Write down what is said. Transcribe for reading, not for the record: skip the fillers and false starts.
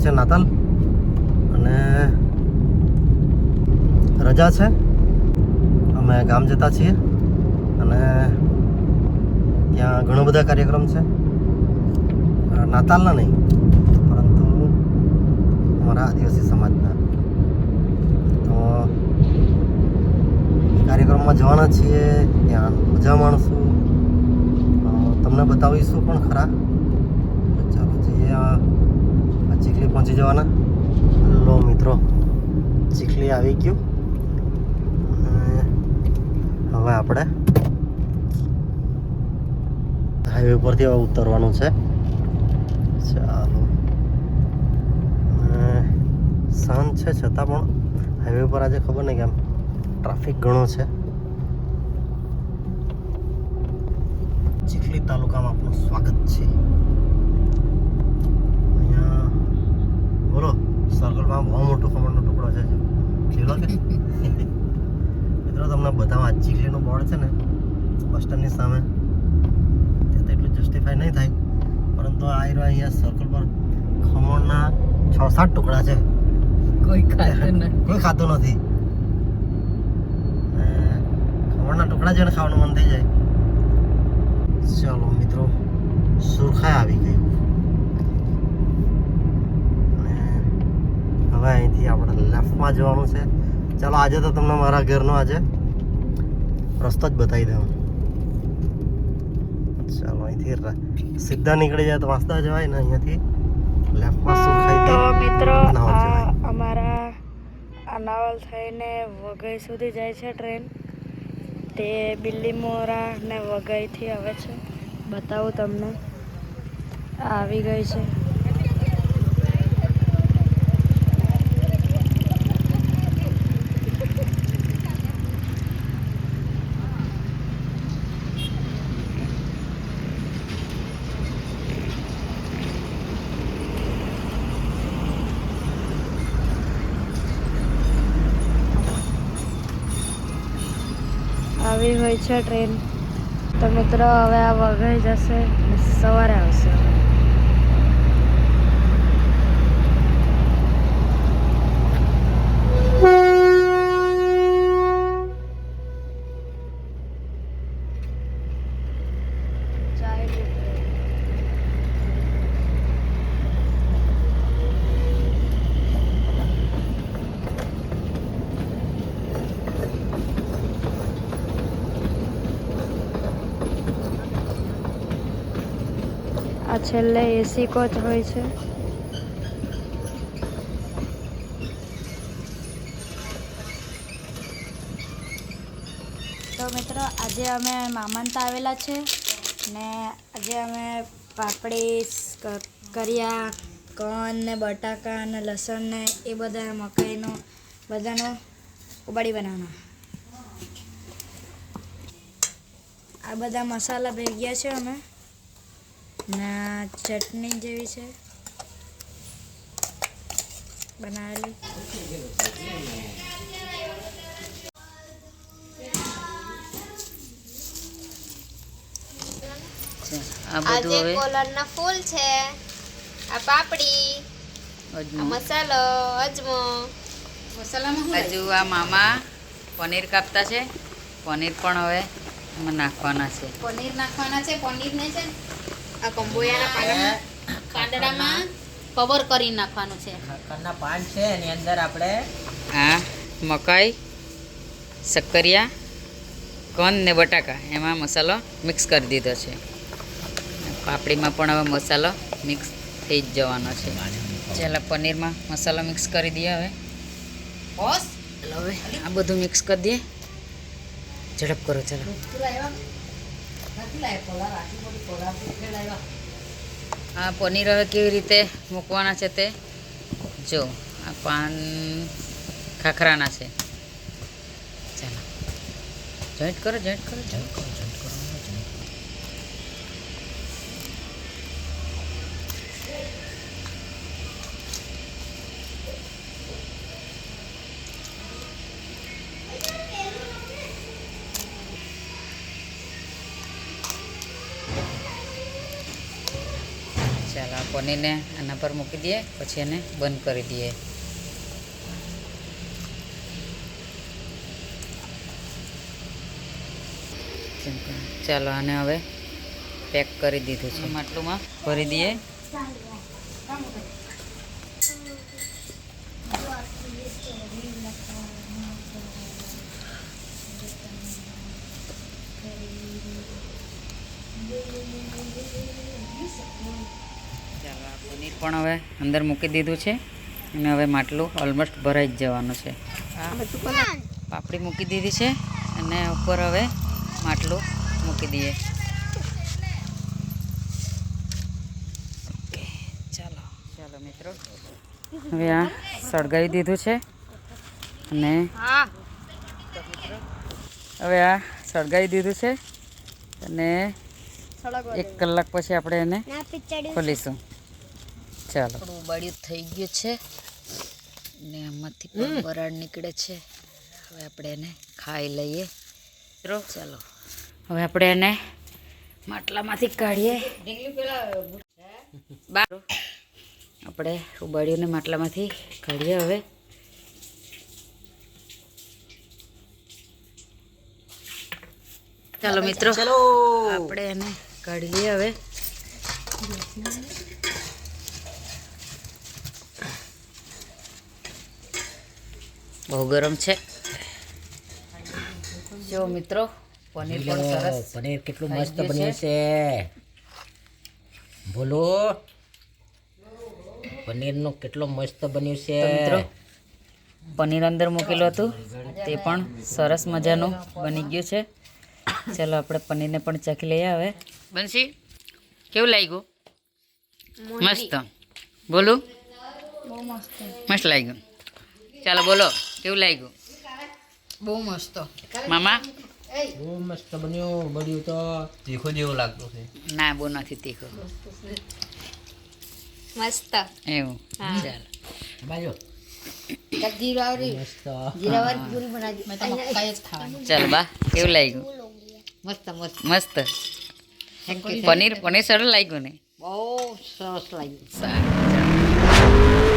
છે નાતાલ અને રજા છે. અમે ગામ જતા છીએ અને ત્યાં ઘણો બધા કાર્યક્રમ છે. નાતાલના નહીં પરંતુ અમારા આદિવાસી સમાજના. તો કાર્યક્રમમાં જવાના છીએ, ત્યાં મજા માણશું, તમને બતાવીશું પણ ખરા. ચાલો જઈએ. ચીખલી પહોંચી જવાના. લો મિત્રો, ચીખલી આવી ગયું. હવે આપણે હાઈવે પરથી હવે ઉતરવાનું છે. ચાલો. સાંજ છે છતાં પણ હાઈવે પર આજે ખબર નહીં કેમ ટ્રાફિક ઘણો છે. ચીખલી તાલુકામાં આપનું સ્વાગત છે. અહીંયા બોલો સર્કલમાં બહુ મોટો ખમણનો ટુકડો છે. ખેલો કે મિત્રો તમને બતાવવા, ચીખલીનું બોર્ડ છે ને બસ સ્ટેન્ડની સામે, તે તો એટલું જસ્ટિફાઈ નહીં થાય, પરંતુ આ અહીંયા સર્કલ પર ખમણના 6-7 ટુકડા છે. કોઈ ખાતું નથી. ખમણના ટુકડા જેને ખાવાનું મન થઈ જાય. ચાલો મિત્રો, સુરખાઈ આવી ગયું અને હવે અહીંથી આપણે લેફ્ટમાં જવાનું છે. ચાલો આજે તો તમને મારા ઘરનો આજે રસ્તો જ બતાવી દઉં. ચાલો અહીંથી સીધા નીકળી જાય તો વાંસદા જવાય ને અહીંયાથી લેફ્ટમાં સુરખાઈ. તો મિત્રો અમારા અનાવલ થઈને વઘઈ સુધી જાય છે ટ્રેન. તે બિલ્લીમોરા ને વઘઈથી આવે છે. બતાવું તમને, આવી ગઈ છે. આવી હોય છે ટ્રેન. તો મિત્રો હવે આ વઘઈ જશે, સવારે આવશે. આ છેલ્લે એસી કોચ હોય છે. તો મિત્રો આજે અમે મામાને ત્યાં આવેલા છે ને આજે અમે પાપડી, કરિયા, કણ ને બટાકા ને લસણ ને એ બધા મકાઈનો બધાનો ઉબાડી બનાવવાનો. આ બધા મસાલા ભેગ્યા છે અમે ના ચટણી જેવી છે બનાવેલી. આ જે કોલરના ફૂલ છે, આ પાપડી, મસાલો, અજમો. હજુ આ મામા પનીર કાપતા છે. પનીર પણ હવે એમાં નાખવાના છે. પનીર નાખવાના છે. પનીરને છે આ કંબોયાના પાંદડામાં કવર કરી નાખવાનું છે. ખાખરના પાન છે એની અંદર આપણે આ મકાઈ, શક્કરિયા, કણ ને બટાકા એમાં મસાલો મિક્સ કરી દીધો છે. પાપડીમાં પણ હવે મસાલો મિક્સ થઈ જ જવાનો છે. ચાલો પનીરમાં મસાલો મિક્સ કરી દઈએ હવે. હવે આ બધું મિક્સ કરી દઈએ. ઝડપ કરો. ચાલો આ પનીર હવે કેવી રીતે મૂકવાના છે તે જો. આ પાન ખાખરાના છે. ચાલો જોઈન્ટ કરો. ચાલો ચાલો આ પનીરને આના પર મૂકી દઈએ પછી એને બંધ કરી દઈએ. ચાલો આને હવે પેક કરી દીધું છે. માટલુંમાં ભરી દઈએ. ચાલો આ પનીર પણ હવે અંદર મૂકી દીધું છે અને હવે માટલું ઓલમોસ્ટ ભરાઈ જ જવાનું છે. પાપડી મૂકી દીધી છે અને ઉપર હવે માટલું મૂકી દઈએ. ઓકે ચાલો ચાલો મિત્રો હવે આ સળગાવી દીધું છે અને હવે આ સળગાવી દીધું છે અને 1 કલાક પછી આપણે એને ખોલીશું. ચાલો ઉબાળ્યું થઈ ગયું છે ને આમાંથી પણ બરાડ નીકળે છે. હવે આપણે એને ખાઈ લઈએ મિત્રો. ચાલો હવે આપણે એને માટલામાંથી કાઢીએ. આપણે ઉબાળ્યું ને માટલામાંથી કાઢીએ. હવે ચાલો મિત્રો આપણે એને કાઢી લઈએ. હવે બહુ ગરમ છે. જો મિત્રો પનીર પણ સરસ, પનીર કેટલું મસ્ત બન્યું છે. બોલો પનીરનું કેટલું મસ્ત બન્યું છે. તો મિત્રો પનીર અંદર મૂકેલું હતું તે પણ સરસ મજાનું બની ગયું છે. ચાલો આપણે પનીરને પણ ચાખી લઈએ. હવે બંસી કેવું લાગ્યું? મસ્ત. બોલું મસ્ત લાગ્યું. ચાલો બોલો કેવું લાગ્યું? બહુ મસ્ત. મામા બહુ મસ્ત બન્યું. બન્યું તો તીખું જેવું લાગતું છે. ના બહુ નથી તીખું. મસ્ત. એવું ચાલો બાજુ જીરાવાળી મસ્ત. પૂરી બનાવી. મેં તો મકાઈ જ ખાવાની. ચાલો બા કેવું લાગ્યું? મસ્ત મસ્ત. મસ્ત. પનીર સરસ લાગ્યું ને? બહુ સરસ લાગ્યું. સારું ચાલો.